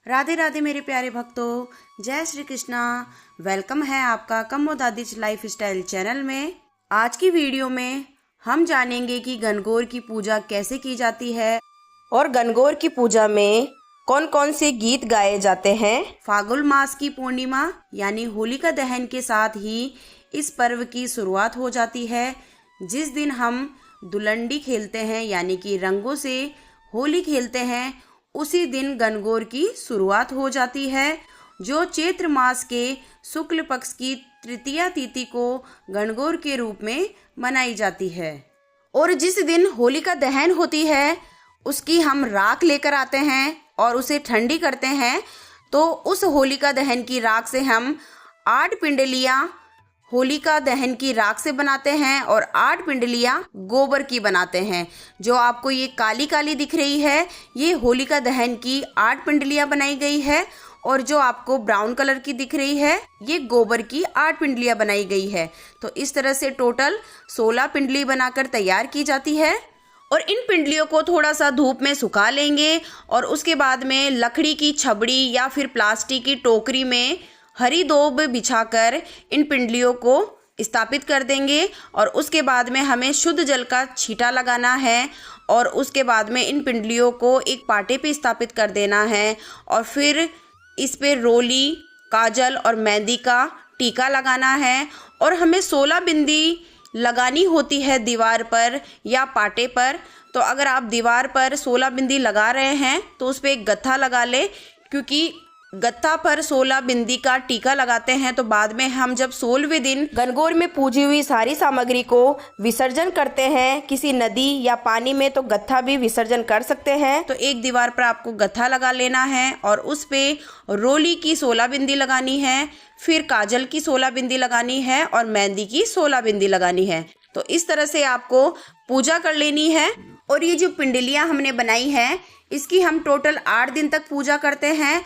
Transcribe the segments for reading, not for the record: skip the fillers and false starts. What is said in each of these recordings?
राधे राधे मेरे प्यारे भक्तों, जय श्री कृष्णा। वेलकम है आपका कम्मो दादीज लाइफ स्टाइल चैनल में। आज की वीडियो में हम जानेंगे कि गणगौर की पूजा कैसे की जाती है और गणगौर की पूजा में कौन कौन से गीत गाए जाते हैं। फागुन मास की पूर्णिमा यानी होलिका दहन के साथ ही इस पर्व की शुरुआत हो जाती है, जिस दिन हम दुलंडी खेलते हैं यानी कि रंगों से होली खेलते हैं। उसी दिन गणगौर की शुरुआत हो जाती है, जो चैत्र मास के शुक्ल पक्ष की तृतीया तिथि को गणगौर के रूप में मनाई जाती है। और जिस दिन होलिका दहन होती है उसकी हम राख लेकर आते हैं और उसे ठंडी करते हैं। तो उस होलिका दहन की राख से हम 8 पिंडलियाँ होलिका दहन की राख से बनाते हैं और 8 पिंडलियाँ गोबर की बनाते हैं। जो आपको ये काली काली दिख रही है, ये होलिका दहन की 8 पिंडलियाँ बनाई गई है, और जो आपको ब्राउन कलर की दिख रही है ये गोबर की 8 पिंडलियाँ बनाई गई है। तो इस तरह से टोटल 16 पिंडली बनाकर तैयार की जाती है। और इन पिंडलियों को थोड़ा सा धूप में सुखा लेंगे और उसके बाद में लकड़ी की छबड़ी या फिर प्लास्टिक की टोकरी में हरी दोब बिछाकर इन पिंडलियों को स्थापित कर देंगे। और उसके बाद में हमें शुद्ध जल का छींटा लगाना है और उसके बाद में इन पिंडलियों को एक पाटे पे स्थापित कर देना है और फिर इस पे रोली, काजल और मेहंदी का टीका लगाना है। और हमें 16 बिंदी लगानी होती है दीवार पर या पाटे पर। तो अगर आप दीवार पर 16 बिंदी लगा रहे हैं तो उस पर एक गत्था लगा ले, क्योंकि गत्था पर 16 बिंदी का टीका लगाते हैं तो बाद में हम जब 16वें दिन गणगौर में पूजी हुई सारी सामग्री को विसर्जन करते हैं किसी नदी या पानी में, तो गत्था भी विसर्जन कर सकते हैं। तो एक दीवार पर आपको गत्था लगा लेना है और उस पे रोली की 16 बिंदी लगानी है, फिर काजल की 16 बिंदी लगानी है और मेहंदी की 16 बिंदी लगानी है। तो इस तरह से आपको पूजा कर लेनी है। और ये जो पिंडलियाँ हमने बनाई है इसकी हम टोटल 8 दिन तक पूजा करते हैं,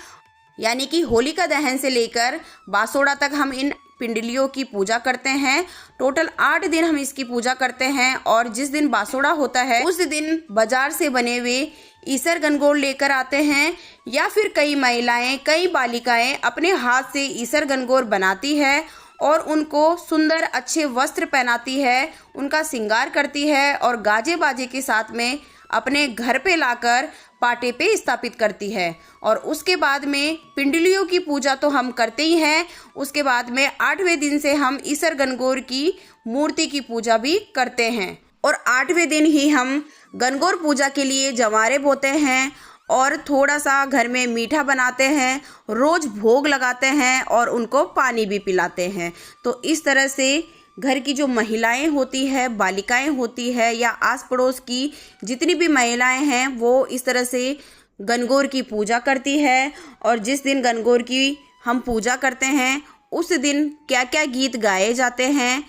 यानी कि होलिका दहन से लेकर बासोड़ा तक हम इन पिंडलियों की पूजा करते हैं। टोटल 8 दिन हम इसकी पूजा करते हैं। और जिस दिन बासोड़ा होता है उस दिन बाजार से बने हुए ईसर गणगौर लेकर आते हैं, या फिर कई महिलाएं, कई बालिकाएं अपने हाथ से ईसर गणगौर बनाती है और उनको सुंदर अच्छे वस्त्र पहनाती है, उनका श्रृंगार करती है और गाजे बाजे के साथ में अपने घर पे लाकर पाटे पे स्थापित करती है। और उसके बाद में पिंडलियों की पूजा तो हम करते ही हैं, उसके बाद में 8वें दिन से हम ईसर गणगौर की मूर्ति की पूजा भी करते हैं। और 8वें दिन ही हम गणगौर पूजा के लिए जवारे बोते हैं और थोड़ा सा घर में मीठा बनाते हैं, रोज भोग लगाते हैं और उनको पानी भी पिलाते हैं। तो इस तरह से घर की जो महिलाएं होती है, बालिकाएं होती है या आस पड़ोस की जितनी भी महिलाएं हैं वो इस तरह से गणगौर की पूजा करती है। और जिस दिन गणगौर की हम पूजा करते हैं उस दिन क्या क्या गीत गाए जाते हैं।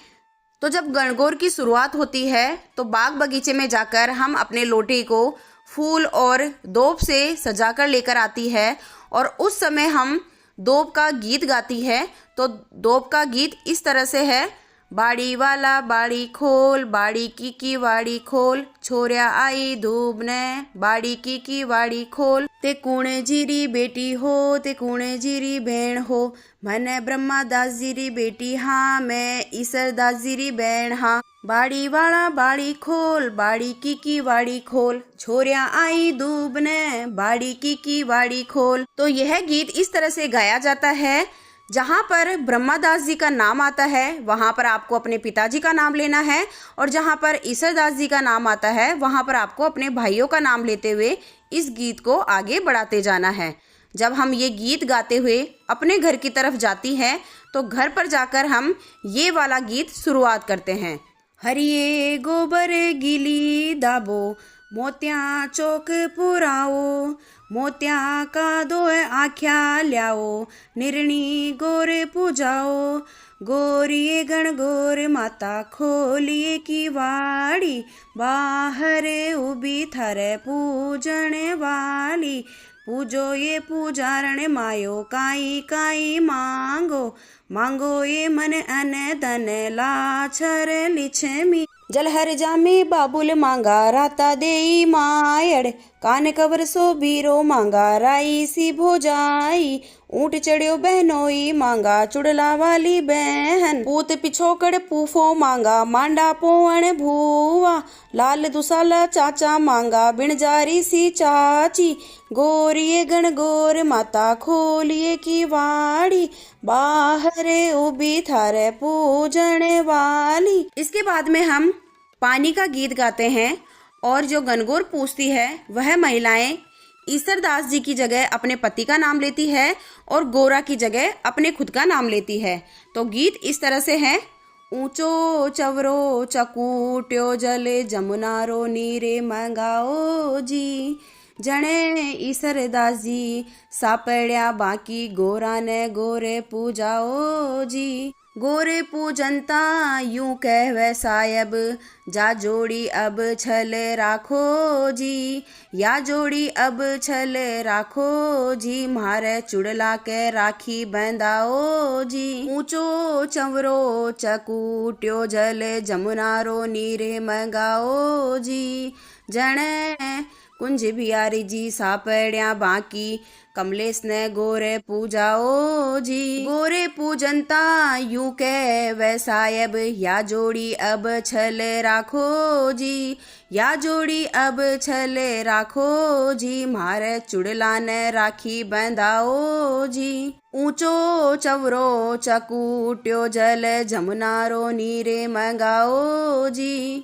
तो जब गणगौर की शुरुआत होती है तो बाग बगीचे में जाकर हम अपने लोटे को फूल और दोब से सजाकर लेकर आती है और उस समय हम दोब का गीत गाती है। तो दोब का गीत इस तरह से है: बाड़ी वाला बाड़ी खोल, बाड़ी की वाड़ी खोल, छोरिया आई धूबने, बाड़ी की वाड़ी खोल, ते कुणे जीरी बेटी हो, ते कुणे जीरी बहन हो, मने ब्रह्मा दास जीरी बेटी हाँ, मैं ईसर दास जीरी बहन हाँ। बाड़ी वाला बाड़ी खोल, बाड़ी की वाड़ी खोल, छोरिया आई धूबने, बाड़ी की वाड़ी खोल। तो यह गीत इस तरह से गाया जाता है, जहाँ पर ब्रह्मादास जी का नाम आता है वहाँ पर आपको अपने पिताजी का नाम लेना है, और जहाँ पर ईसरदास जी का नाम आता है वहाँ पर आपको अपने भाइयों का नाम लेते हुए इस गीत को आगे बढ़ाते जाना है। जब हम ये गीत गाते हुए अपने घर की तरफ जाती हैं तो घर पर जाकर हम ये वाला गीत शुरुआत करते हैं: हरिये गोबर गिली दाबो, मोत्या चौक पुराओ, मोत्या का दो आख्या ल्याओ, निर्णी गोर पूजाओ, गोरिये गणगौर माता खोलिए की वाड़ी, बाहर उबी थारे पूजन वाली, पूजो ये पूजारण मायो, काई काई मांगो, मांगो ये मन अन धन लाछर लिछमी, जलहर जामे बाबुल मांगा, राता देई मायड़, कान कवर सो बीरो मांगा राई सी भोजाई, ऊंट चढ़ियो बहनोई मांगा चुड़ला वाली बहन, पूत पिछोकड़ पूफो मांगा मांडा पोवण भूवा, लाल दुसाला चाचा मांगा बिणजारी सी चाची, गोरिये गणगौर माता खोलिए की वाड़ी, बाहर उबी थारे पूजन वाली। इसके बाद में हम पानी का गीत गाते हैं और जो गणगौर पूजती है वह महिलाएं ईसरदास जी की जगह अपने पति का नाम लेती है और गोरा की जगह अपने खुद का नाम लेती है। तो गीत इस तरह से है। ऊंचो चवरो चकूट्यो जल जमुना रो नीरे मंगाओ जी, जने ईसरदास जी सापड़िया बाकी गोरा ने गोरे पूजाओ जी, गोरे पूजनता यूं कहवे सायब, जा जोड़ी अब छल राखो जी, या जोड़ी अब छल राखो जी, म्हारे चुड़ला के राखी बंधाओ जी। ऊंचो चंवरो चकूट्यो जल जमुना रो नीरे मंगाओ जी, जने कुंज बिहारी जी सापड़िया बाकी, कमलेश ने गोरे पूजाओ जी, गोरे पूजनता यूं के वैसायब, या जोड़ी अब छल राखो जी, या जोड़ी अब छल राखो जी, म्हारे चुड़ला ने राखी बंधाओ जी। ऊंचो चवरो चकूट्यो जल जमुना रो नीरे मंगाओ जी।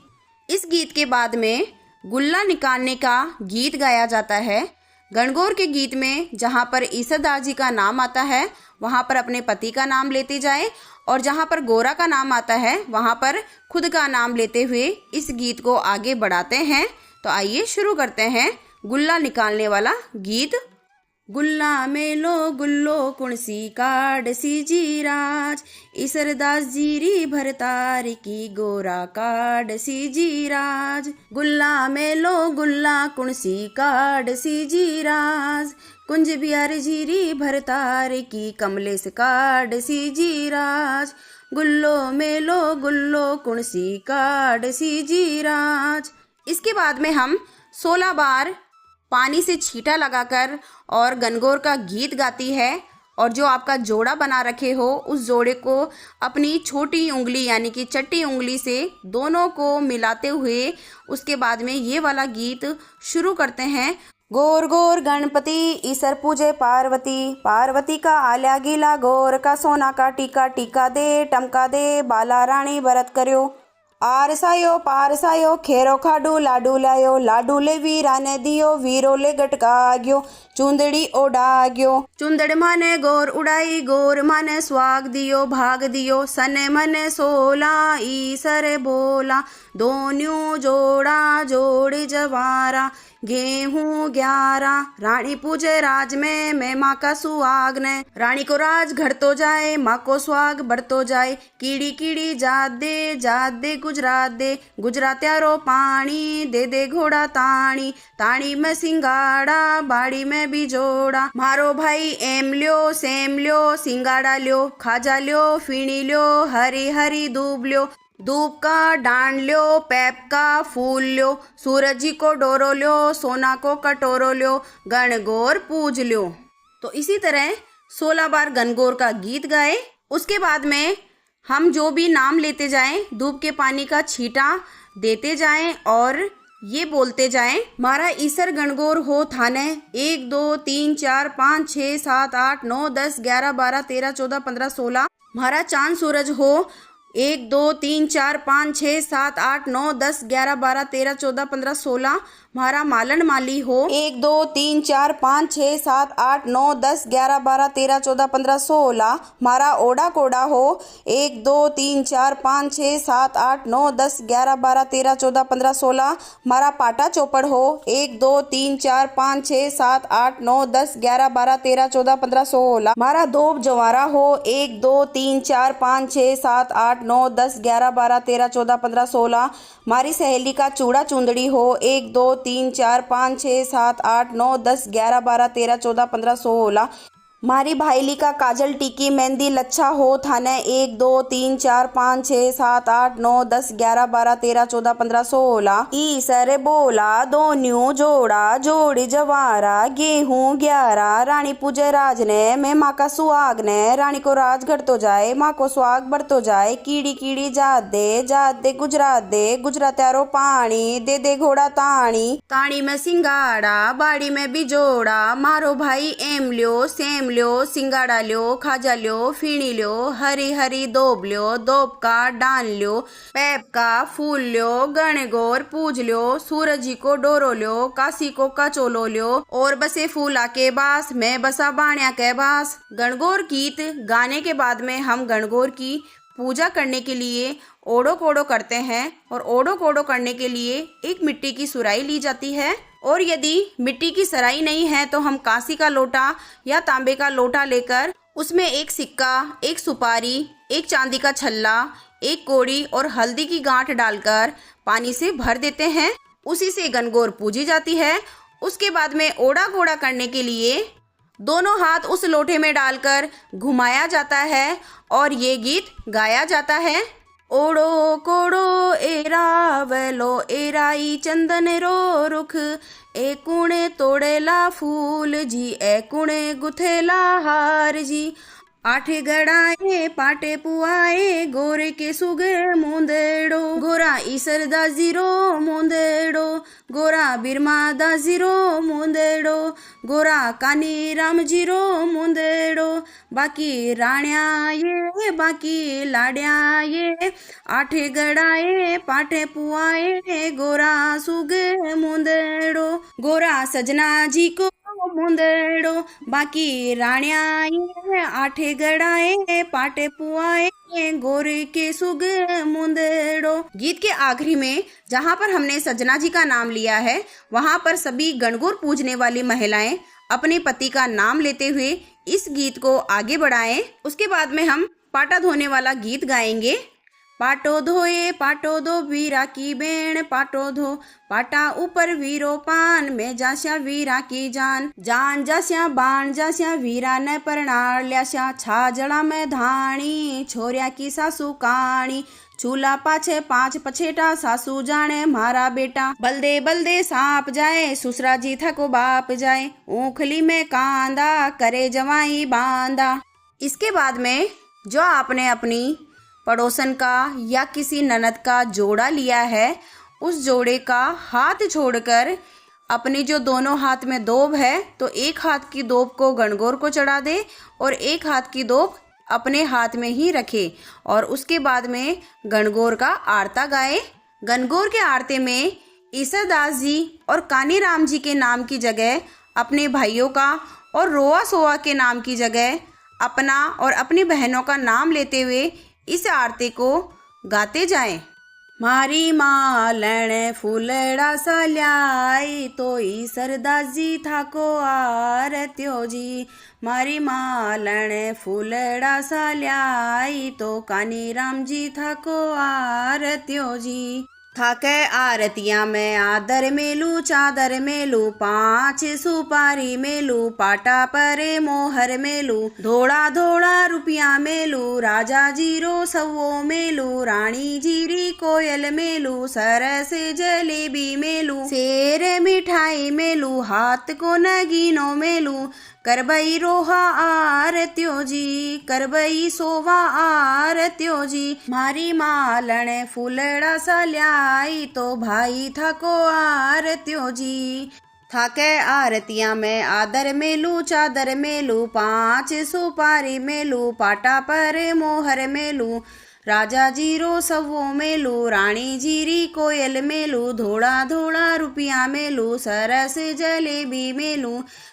इस गीत के बाद में गुल्ला निकालने का गीत गाया जाता है। गणगौर के गीत में जहाँ पर ईसरदास जी का नाम आता है वहाँ पर अपने पति का नाम लेते जाए, और जहाँ पर गोरा का नाम आता है वहाँ पर खुद का नाम लेते हुए इस गीत को आगे बढ़ाते हैं। तो आइए शुरू करते हैं गुल्ला निकालने वाला गीत। गुल्ला मेलो गुल्लो कुणसी काड सी जीराज, ईसरदास जीरी भरतार की गोरा काड सी जीराज, गुल्ला मेलो गुल्ला कुणसी काड सी जीराज, कुंज बिहार जीरी भरतार की कमलेश काड सी जीराज, गुल्लो मेलो गुल्लो कुणसी काड सी जीराज। इसके बाद में हम 16 बार पानी से छींटा लगाकर और गणगौर का गीत गाती है, और जो आपका जोड़ा बना रखे हो उस जोड़े को अपनी छोटी उंगली यानी कि चट्टी उंगली से दोनों को मिलाते हुए उसके बाद में ये वाला गीत शुरू करते हैं। गोर गोर गणपति ईसर पूजे पार्वती, पार्वती का आल्या गीला गोर का सोना का टीका, टीका दे टमका दे बाला रानी व्रत कर्यो, आरसायो पारसायो खेरो खाडू लाडू लायो, लाडू ले वीरा ने दियो वीरो ले गटका गयो, चुंदड़ी ओडाग्यो, चुंदड़ माने गोर उड़ाई गोर माने स्वाग दियो भाग दियो, सने मने सोला ईसर बोला, दोन्यू जोड़ा जोड़ जवारा, गेहूं 11 रानी पूजे राज में मैं माँ का सुहाग ने, रानी को राज घट तो जाए माँ को सुहाग बढ़तो जाए, कीड़ी कीड़ी जात दे गुजरात दे, गुजरात्यारो पानी दे दे घोड़ा ताणी, ताणी में सिंगाड़ा बाड़ी में बिजोड़ा, मारो भाई एम ल्यो सेम ल्यो सिंगाड़ा ल्यो, खाजा ल्यो फीणी ल्यो हरी हरी दूब ल्यो, दूब का डांड ल्यो पैप का फूल ल्यो, सूरज जी को डोरो ल्यो सोना को कटोरो ल्यो, गणगौर पूज ल्यो। तो इसी तरह 16 बार गणगौर का गीत गाए। उसके बाद में हम जो भी नाम लेते जाएं दूब के पानी का छींटा देते जाएं और ये बोलते जाएं, मारा ईसर गणगौर हो थाने 1 2 3 4 5 6 7 8 9 10 11 12 13 14 15 16, मारा चांद सूरज हो 1 2 3 4 5 6 7 8 9 10 11 12 13 14 15 16, म्हारा मालन माली हो 1 2 3 4 5 6 7 8 9 10 11 12 13 14 15 16, म्हारा ओडा कोडा हो 1 2 3 4 5 6 7 8 9 10 11 12 13 14 15 16, म्हारा पाटा चौपड़ हो 1 2 3 4 5 6 7 8 9 10 11 12 13 14 15 16, म्हारा दोब जवारा हो 1 2 3 4 5 6 7 8 9 10 11 12 13 14 15 16, मारी सहेली का चूड़ा चुंदड़ी हो 1 2 3 4 5 6 7 8 9 10 11 12 13 14 15 16, मारी भाईली का काजल टिकी मेहंदी लच्छा हो थाने 1 2 3 4 5 6 7 8 9 10 11 12 13 14 15 16 ईसर बोला दो न्यू जोड़ा जोड़ी जवारा गेहूं 11 रानी पूजे राज ने मैं माँ का सुहाग ने रानी को राज घट तो जाए माँ को सुहाग बढ़ तो जाए कीड़ी कीड़ी जात दे गुजरात यारो पानी दे घोड़ा ताणी ताणी में सिंगाड़ा बाड़ी में बिजोड़ा मारो भाई एम लियो सेम ल्यो सिंगाड़ा ल्यो खाजा ल्यो फीणी ल्यो हरी हरी दोब ल्यो दोब का डान ल्यो पैप का फूल ल्यो गणगौर पूज ल्यो सूरज जी को डोरो ल्यो काशी को कचोलो ल्यो और बसे फूला के बास मैं बसा बाणिया के बास। गणगौर गीत गाने के बाद में हम गणगौर की पूजा करने के लिए ओढ़ो कोड़ो करते हैं और ओढ़ो कोड़ो करने के लिए एक मिट्टी की सुराही ली जाती है और यदि मिट्टी की सराई नहीं है तो हम कांसी का लोटा या तांबे का लोटा लेकर उसमें एक सिक्का, एक सुपारी, एक चांदी का छल्ला, एक कोड़ी और हल्दी की गांठ डालकर पानी से भर देते हैं। उसी से गणगौर पूजी जाती है। उसके बाद में ओढ़ा कोड़ा करने के लिए दोनों हाथ उस लोटे में डालकर घुमाया जाता है और ये गीत गाया जाता है। ओड़ो कोड़ो एरावलो एराई चंदन रो रुख ए कुणे तोड़ेला फूल जी ए कुणे गुथेला हार जी आठे गड़ाए पाटे पुआए गोरे के सुगे मुंदेड़ो गोरा ईसर दाजीरो मुंदेड़ो गोरा बिरमा दाजीरो मुंदेड़ो गोरा कानी राम जीरो मुंदेड़ो बाकी राण्या ये बाकी लाड्या ये आठे गड़ाए पाटे पुआए गोरा सुगे मुंदेड़ो गोरा सजना जी को मुंदेड़ो बाकी राण्या ये आठे गड़ाए पाटे पुआए गोरे के सुग मुंदेड़ो। गीत के आखिरी में जहाँ पर हमने सजना जी का नाम लिया है वहाँ पर सभी गणगौर पूजने वाली महिलाएं अपने पति का नाम लेते हुए इस गीत को आगे बढ़ाएं। उसके बाद में हम पाटा धोने वाला गीत गाएंगे। पाटो धोए पाटो दो वीरा की बेण पाटो धो पाटा ऊपर वीरो पान में जास्या वीरा की जान जान जास्या बाण जास्या वीरा ने परणार ल्यास्या छाजड़ा में धाणी छोरिया की सासू काणी चूल्हा पाछे 5 पछेटा सासू जाने मारा बेटा बलदे सांप जाए ससुरा जी थको बाप जाए ऊखली में कांदा करे जवाई बांदा। इसके बाद में जो आपने अपनी पड़ोसन का या किसी ननद का जोड़ा लिया है उस जोड़े का हाथ छोड़कर अपने जो दोनों हाथ में दोब है तो एक हाथ की दोब को गणगौर को चढ़ा दे और एक हाथ की दोब अपने हाथ में ही रखे और उसके बाद में गणगौर का आरता गाए। गणगौर के आरते में ईसादास जी और कानी राम जी के नाम की जगह अपने भाइयों का और रोआ सोआ के नाम की जगह अपना और अपनी बहनों का नाम लेते हुए इस आरती को गाते जाएं। मारी मालण फूलड़ा सा ल्याई तो ईसरदास जी थाको आरत्यो जी मारी मालण फूलड़ा सा ल्याई तो कानी राम जी थाको आरत्यो जी। थाके आरतिया में आदर मेलू चादर मेलू 5 सुपारी मेलू पाटा परे मोहर मेलू धोड़ा धोड़ा रुपया मेलू राजा जीरो सवो मेलू रानी जीरी कोयल मेलू सरस जलेबी मेलू शेर मिठाई मेलू हाथ को नगीनो मेलू करबई रोहा आरत्यो जी करबई सोवा आरत्यो जी मारी मालण फूलड़ा सा ल्याई तो भाई थाको आरत्यो जी। थाके आरतिया में आदर मेलू चादर मेलू 5 सुपारी मेलू पाटा पर मोहर मेलू राजा जीरो सवो मेलू रानी जीरी कोयल मेलू धोड़ा धोड़ा रुपया मेलू सरस जलेबी मेलू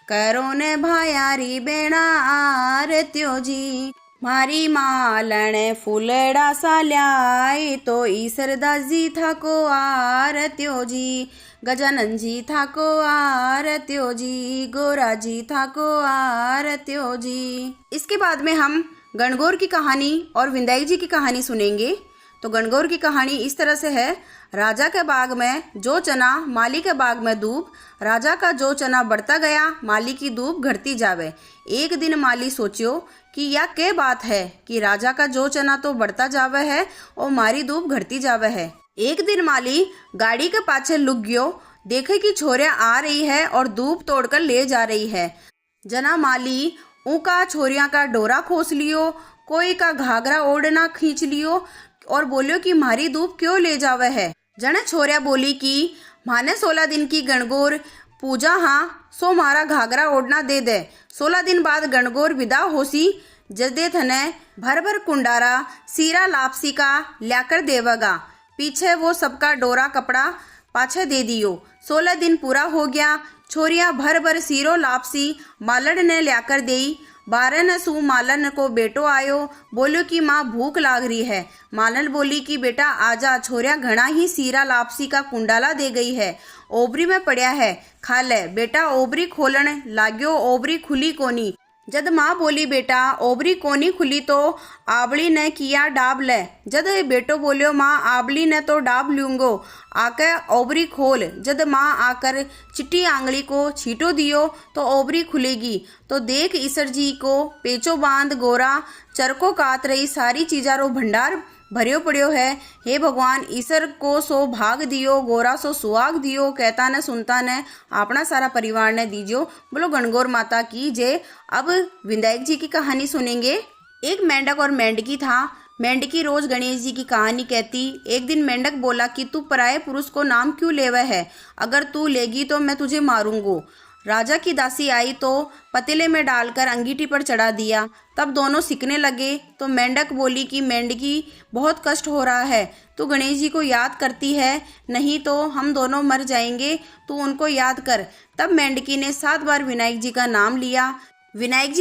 करो ने भायारी बेड़ा आरत्यो जी मारी मालण फूलड़ा सा ल्याई तो ईसरदास जी थाको आरत्यो जी गजानन जी थाको आरत्यो जी गोरा जी थाको आरत्यो जी। इसके बाद में हम गणगौर की कहानी और विंदाई जी की कहानी सुनेंगे। तो गणगौर की कहानी इस तरह से है। राजा के बाग में जो चना, माली के बाग में दूब। राजा का जो चना बढ़ता गया, माली की दूब घटती जावे। एक दिन माली सोचियो कि यह क्या बात है कि राजा का जो चना तो बढ़ता जावे है और मारी दूब घटती जावे है। एक दिन माली गाड़ी के पाछे लुक गयो, देखे कि छोरिया आ रही है और दूब तोड़कर ले जा रही है। जना माली ऊका छोरिया का डोरा खोस लियो, कोई का घाघरा ओढ़ना खींच लियो और बोलियो कि मारी दूब क्यों ले जावे है। जने छोरिया बोली कि माने 16 दिन की गणगौर पूजा हाँ, सो मारा घाघरा ओढ़ना दे दे। 16 दिन बाद गणगौर विदा होसी, जदे थने भर भर कुंडारा सीरा लापसी का ल्याकर देवगा। पीछे वो सबका डोरा कपड़ा पाछे दे दियो। 16 दिन पूरा हो गया, छोरिया भर भर सीरो लापसी मालड़ ने ल्याकर देई। 12 न सू मालन को बेटो आयो, बोलो कि माँ भूख लाग रही है। मालन बोली कि बेटा आजा, छोरिया घना ही सीरा लापसी का कुंडाला दे गई है, ओबरी में पड़या है, खा ले। बेटा ओबरी खोलन लाग्यो, ओबरी खुली कोनी। जद माँ बोली बेटा ओबरी कोनी खुली तो आबली ने किया डाब ले। जद बेटो बोलियो माँ आबली ने तो डाब लूंगो, आके ओबरी खोल। जद माँ आकर चिट्टी आंगली को छीटो दियो तो ओबरी खुलेगी। तो देख ईसर जी को पेचो बांध गोरा चरको कात रही सारी चीजारो भंडार भरियो पड़ियो है। हे भगवान ईश्वर को सो भाग दियो, गोरा सो सुहाग दियो, कहता ने सुनता ने अपना सारा परिवार ने दीजियो। बोलो गणगौर माता की जय। अब विनायक जी की कहानी सुनेंगे। एक मेंढक और मेंढकी था। मेंढकी रोज गणेश जी की कहानी कहती। एक दिन मेंढक बोला कि तू पराये पुरुष को नाम क्यों लेवे है, अगर तू लेगी तो मैं तुझे मारूंगो। राजा की दासी आई तो पतीले में डालकर अंगीठी पर चढ़ा दिया। तब दोनों सिकने लगे तो मेंढक बोली कि मेंढकी बहुत कष्ट हो रहा है, तू गणेश जी को याद करती है, नहीं तो हम दोनों मर जाएंगे, तू उनको याद कर। तब मेंढकी ने 7 बार विनायक जी का नाम लिया। विनायक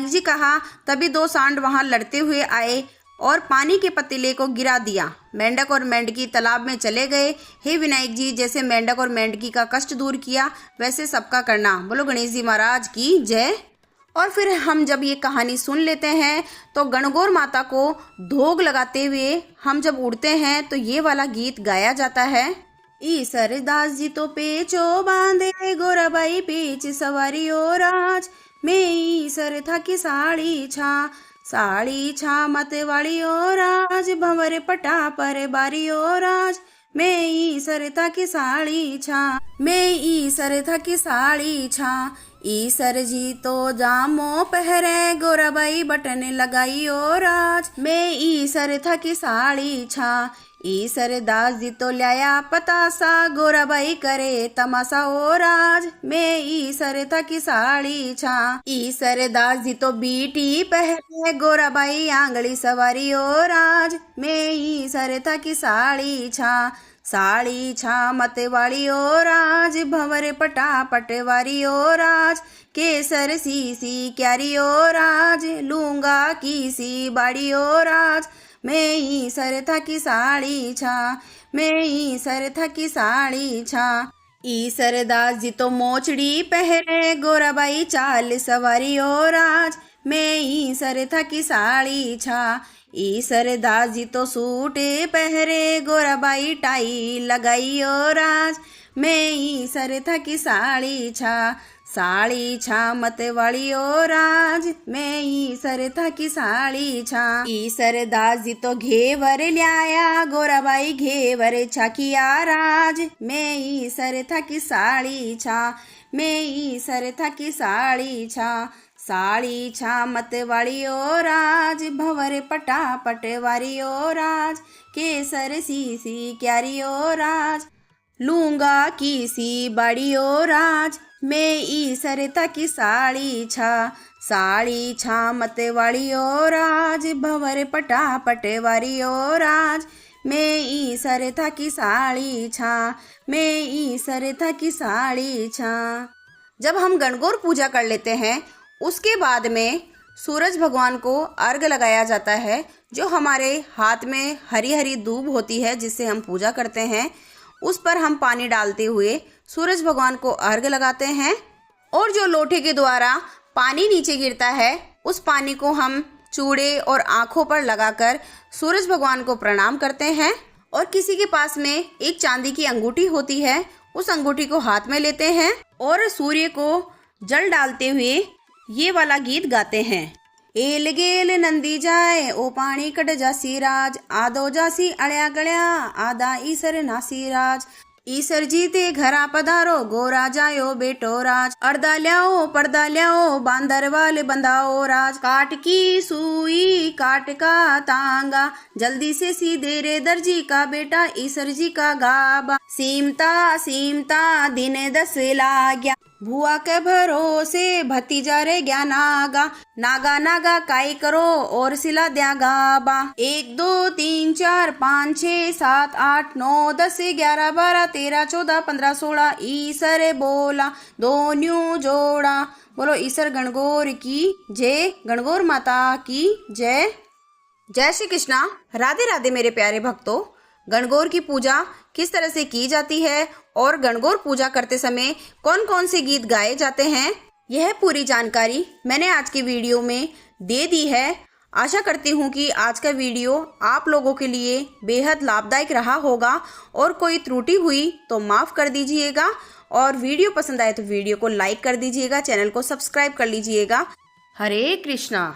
जी कहा। तभी 2 सांड वहां लड़ते हुए आए और पानी के पतीले को गिरा दिया। मेंढक और मेंढकी तालाब में चले गए। हे विनायक जी, जैसे मेंढक और मेंढकी का कष्ट दूर किया वैसे सबका करना। बोलो गणेश जी महाराज की जय। और फिर हम जब ये कहानी सुन लेते हैं तो गणगौर माता को धोग लगाते हुए हम जब उड़ते हैं तो ये वाला गीत गाया जाता है। ईसर दास जी तो पेचो बांधे, गोराबाई पेच सवारी ओ राज, मैं ईसर था कि साड़ी छा मत वाली ओ राज, भंवर पटा पर बारी ओ राज, मैं ईसर था कि साड़ी छा। ईसर जी तो जामो पहरे, गोराबाई बटन लगाई ओ राज, मैं ईसर था कि साड़ी छा। ईसर दास जी तो लाया पतासा, गोराबाई करे तमाशा ओ राज, मैं ईसर था कि साड़ी छा। ईसर दास जी तो बीटी पहने, गोराबाई आंगली सवारी ओ राज, मैं ईसर था कि साड़ी छा मत वाली ओ राज, भंवर पटा पटवारी ओ राज, केसर सी क्यारी ओ राज, लूंगा की सी बाड़ी ओ राज, मैं ईसर था कि साड़ी छा। ईसर दास जी तो मोचड़ी पहरे, गोराबाई चाल सवारी ओ राज, मैं ईसर था कि साड़ी छा। ईसर दास जी तो सूट पहरे, गोराबाई टाई लगाई ओ राज, मैं ईसर था कि साड़ी छा मत वाली ओ राज, मैं ईसर था कि साड़ी छा। ईसर दास जी तो घेवर ल्याया, गोराबाई घेवर छाकिया राज, मैं ईसर था कि साड़ी छा मत वाली ओ राज, भंवर पटा पटवारी ओ राज, केसर सी क्यारी ओ राज, लूंगा की सी बाड़ी ओ राज, मैं ईसर था कि साड़ी छा मत वाली ओ राज, भंवर पटा पटवारी ओ राज, मैं ईसर था कि साड़ी छा। जब हम गणगौर पूजा कर लेते हैं उसके बाद में सूरज भगवान को अर्घ लगाया जाता है। जो हमारे हाथ में हरी हरी दूब होती है जिससे हम पूजा करते हैं, उस पर हम पानी डालते हुए सूरज भगवान को अर्घ लगाते हैं। और जो लोटे के द्वारा पानी नीचे गिरता है उस पानी को हम चूड़े और आँखों पर लगाकर सूरज भगवान को प्रणाम करते हैं। और किसी के पास में एक चांदी की अंगूठी होती है, उस अंगूठी को हाथ में लेते हैं और सूर्य को जल डालते हुए ये वाला गीत गाते हैं। एल गेल नंदी जाए ओ पानी कट जासी राज, आदो जासी अड़या गड़या आदा ईसर नासी राज। ईसर जी ते घरा पधारो गोरा जायो बेटो राज, अर्दा ल्याओ पर्दा ल्याओ बांदर वाले बंधाओ राज। काट की सुई काट का तांगा, जल्दी से सीधे रे दर्जी का बेटा ईसर जी का गाबा। सीमता सीमता दिन 10 लाग्या, भुआ के भरोसे भतीजा रे गया नागा। नागा नागा काई करो और सिला द्या गाबा। 1 2 3 4 5 6 7 8 9 10 11 12 13 14 15 16 ईसर बोला दो न्यू जोड़ा। बोलो ईसर गणगौर की जय, गणगौर माता की जय। जय श्री कृष्णा। राधे राधे मेरे प्यारे भक्तों। गणगौर की पूजा किस तरह से की जाती है और गणगौर पूजा करते समय कौन कौन से गीत गाए जाते हैं, यह पूरी जानकारी मैंने आज की वीडियो में दे दी है। आशा करती हूँ कि आज का वीडियो आप लोगों के लिए बेहद लाभदायक रहा होगा और कोई त्रुटि हुई तो माफ़ कर दीजिएगा। और वीडियो पसंद आए तो वीडियो को लाइक कर दीजिएगा, चैनल को सब्सक्राइब कर लीजिएगा। हरे कृष्णा।